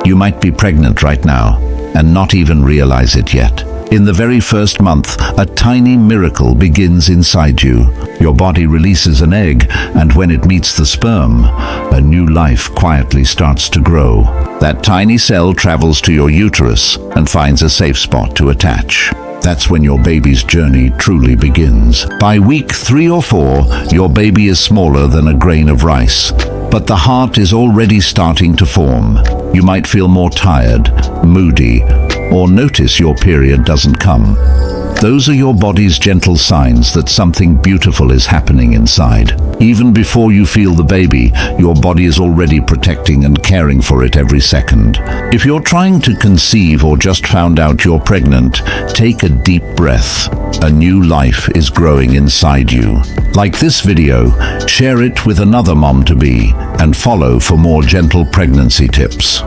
You might be pregnant right now and not even realize it yet. In the very first month, a tiny miracle begins inside you. Your body releases an egg, and when it meets the sperm, a new life quietly starts to grow. That tiny cell travels to your uterus and finds a safe spot to attach. That's when your baby's journey truly begins. By week 3 or 4, your baby is smaller than a grain of rice, but the heart is already starting to form. You might feel more tired, moody, or notice your period doesn't come. Those are your body's gentle signs that something beautiful is happening inside. Even before you feel the baby, your body is already protecting and caring for it every second. If you're trying to conceive or just found out you're pregnant, take a deep breath. A new life is growing inside you. Like this video, share it with another mom-to-be, and follow for more gentle pregnancy tips.